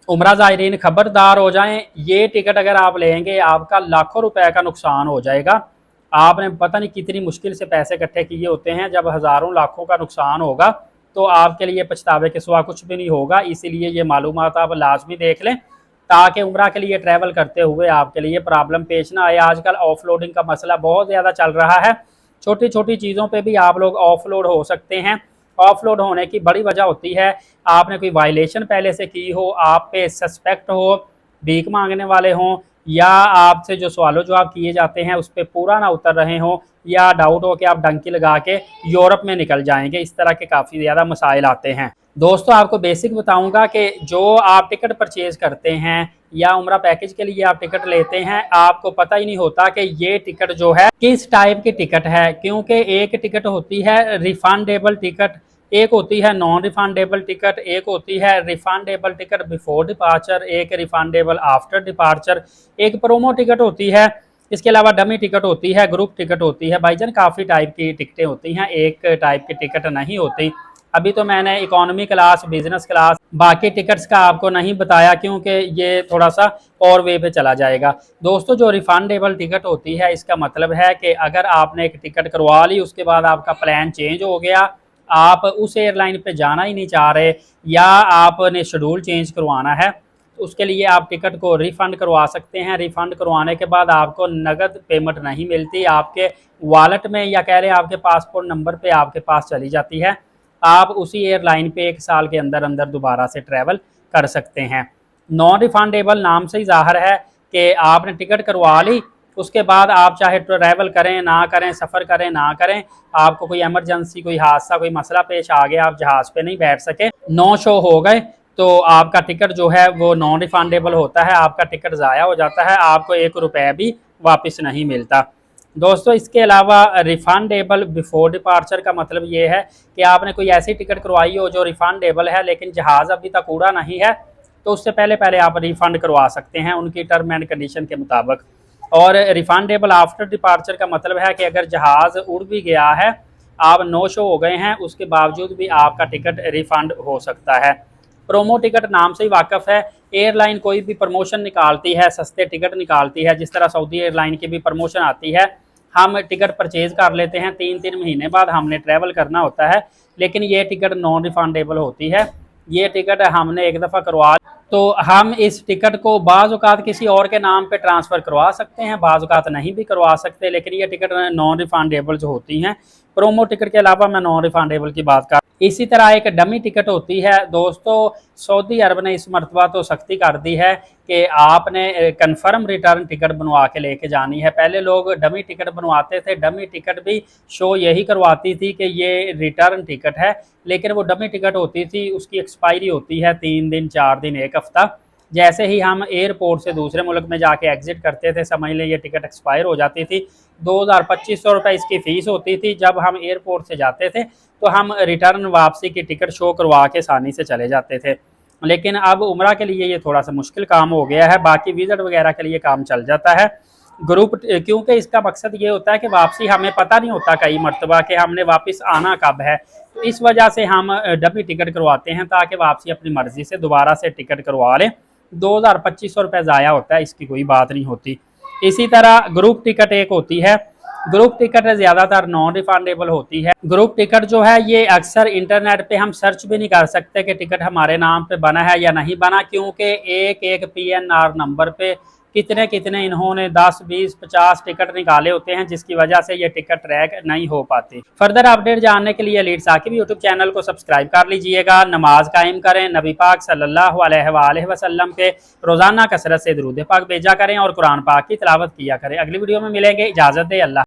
उम्रा ज़ायरीन खबरदार हो जाएं, ये टिकट अगर आप लेंगे आपका लाखों रुपए का नुकसान हो जाएगा। आपने पता नहीं कितनी मुश्किल से पैसे इकट्ठे किए होते हैं, जब हज़ारों लाखों का नुकसान होगा तो आपके लिए पछतावे के सिवा कुछ भी नहीं होगा। इसीलिए ये मालूमात आप लाजमी देख लें, ताकि उम्रा के लिए ट्रैवल करते हुए आपके लिए प्रॉब्लम पेश ना आए। आजकल ऑफलोडिंग का मसला बहुत ज़्यादा चल रहा है, छोटी छोटी चीज़ों पे भी आप लोग ऑफलोड हो सकते हैं। ऑफलोड होने की बड़ी वजह होती है, आपने कोई वायलेशन पहले से की हो, आप पे सस्पेक्ट हो, भीख मांगने वाले हों, या आपसे जो सवालों जवाब किए जाते हैं उस पर पूरा ना उतर रहे हों, या डाउट हो कि आप डंकी लगा के यूरोप में निकल जाएंगे। इस तरह के काफ़ी ज़्यादा मसाइल आते हैं। दोस्तों आपको बेसिक बताऊंगा कि जो आप टिकट परचेज करते हैं या उम्रा पैकेज के लिए आप टिकट लेते हैं, आपको पता ही नहीं होता कि ये टिकट जो है किस टाइप की टिकट है। क्योंकि एक टिकट होती है रिफंडेबल टिकट, एक होती है नॉन रिफंडेबल टिकट, एक होती है रिफंडेबल टिकट बिफोर डिपार्चर, एक रिफंडेबल आफ्टर डिपार्चर, एक प्रोमो टिकट होती है, इसके अलावा डमी टिकट होती है, ग्रुप टिकट होती है। भाईजान काफ़ी टाइप की टिकटें होती हैं, एक टाइप की टिकट नहीं होती। अभी तो मैंने इकोनॉमी क्लास, बिजनेस क्लास, बाकी टिकट्स का आपको नहीं बताया क्योंकि ये थोड़ा सा और वे पे चला जाएगा। दोस्तों जो रिफंडेबल टिकट होती है, इसका मतलब है कि अगर आपने एक टिकट करवा ली, उसके बाद आपका प्लान चेंज हो गया, आप उस एयरलाइन पे जाना ही नहीं चाह रहे, या आपने शेड्यूल चेंज करवाना है, उसके लिए आप टिकट को रिफ़ंड करवा सकते हैं। रिफ़ंड करवाने के बाद आपको नगद पेमेंट नहीं मिलती, आपके वॉलेट में या कह रहे हैं आपके पासपोर्ट नंबर पे आपके पास चली जाती है। आप उसी एयरलाइन पे 1 साल के अंदर अंदर दोबारा से ट्रैवल कर सकते हैं। नॉन रिफंडेबल नाम से ही ज़ाहिर है कि आपने टिकट करवा ली, उसके बाद आप चाहे ट्रैवल करें ना करें, सफ़र करें ना करें, आपको कोई इमरजेंसी, कोई हादसा, कोई मसला पेश आ गया, आप जहाज़ पे नहीं बैठ सके, नो शो हो गए, तो आपका टिकट जो है वो नॉन रिफंडेबल होता है, आपका टिकट ज़ाया हो जाता है, आपको 1 रुपया भी वापस नहीं मिलता। दोस्तों इसके अलावा रिफंडेबल बिफोर डिपार्चर का मतलब ये है कि आपने कोई ऐसी टिकट करवाई हो जो रिफंडेबल है, लेकिन जहाज़ अभी तक उड़ा नहीं है, तो उससे पहले पहले आप रिफ़ंड करवा सकते हैं उनकी टर्म एंड कंडीशन के मुताबिक। और रिफंडेबल आफ्टर डिपार्चर का मतलब है कि अगर जहाज़ उड़ भी गया है, आप नो शो हो गए हैं, उसके बावजूद भी आपका टिकट रिफ़ंड हो सकता है। प्रोमो टिकट नाम से ही वाकफ़ है, एयरलाइन कोई भी प्रमोशन निकालती है, सस्ते टिकट निकालती है, जिस तरह सऊदी एयरलाइन की भी प्रमोशन आती है। हम टिकट परचेज कर लेते हैं, 3-3 महीने बाद हमने ट्रैवल करना होता है, लेकिन ये टिकट नॉन रिफंडेबल होती है। ये टिकट हमने एक दफ़ा करवा, तो हम इस टिकट को बाज़ औक़ात किसी और के नाम पे ट्रांसफ़र करवा सकते हैं, बाज़ औक़ात नहीं भी करवा सकते, लेकिन ये टिकट नॉन रिफंडेबल जो होती हैं। प्रोमो टिकट के अलावा मैं नॉन रिफंडेबल की बात कर, इसी तरह एक डमी टिकट होती है। दोस्तों सऊदी अरब ने इस मरतबा तो सख्ती कर दी है कि आपने कन्फर्म रिटर्न टिकट बनवा के लेके जानी है। पहले लोग डमी टिकट बनवाते थे, डमी टिकट भी शो यही करवाती थी कि ये रिटर्न टिकट है, लेकिन वो डमी टिकट होती थी, उसकी एक्सपायरी होती है 3 दिन, 4 दिन, 1 हफ़्ता। जैसे ही हम एयरपोर्ट से दूसरे मुल्क में जाके एग्ज़िट करते थे, समझ लें ये टिकट एक्सपायर हो जाती थी। 2,000-2,500 रुपये इसकी फ़ीस होती थी। जब हम एयरपोर्ट से जाते थे तो हम रिटर्न वापसी की टिकट शो करवा के आसानी से चले जाते थे। लेकिन अब उम्रा के लिए ये थोड़ा सा मुश्किल काम हो गया है, बाकी विज़िट वगैरह के लिए काम चल जाता है। ग्रुप, क्योंकि इसका मकसद ये होता है कि वापसी हमें पता नहीं होता कई मरतबा कि हमने वापस आना कब है, तो इस वजह से हम डमी टिकट करवाते हैं ताकि वापसी अपनी मर्ज़ी से दोबारा से टिकट करवा लें। 2,000-2,500 रुपये ज़ाया होता है, इसकी कोई बात नहीं होती। इसी तरह ग्रुप टिकट एक होती है, ग्रुप टिकट ज़्यादातर नॉन रिफंडेबल होती है। ग्रुप टिकट जो है ये अक्सर इंटरनेट पे हम सर्च भी नहीं कर सकते कि टिकट हमारे नाम पे बना है या नहीं बना, क्योंकि एक एक PNR नंबर पे कितने कितने इन्होंने 10, 20, 50 टिकट निकाले होते हैं, जिसकी वजह से ये टिकट ट्रैक नहीं हो पाती। फर्दर अपडेट जानने के लिए लीड साकिब यूट्यूब चैनल को सब्सक्राइब कर लीजिएगा। नमाज कायम करें, नबी पाक सल्लल्लाहु अलैहि वसल्लम पे रोज़ाना कसरत से दुरूद पाक भेजा करें और कुरान पाक की तिलावत किया करें। अगली वीडियो में मिलेंगे, इजाज़त दे, अल्लाह।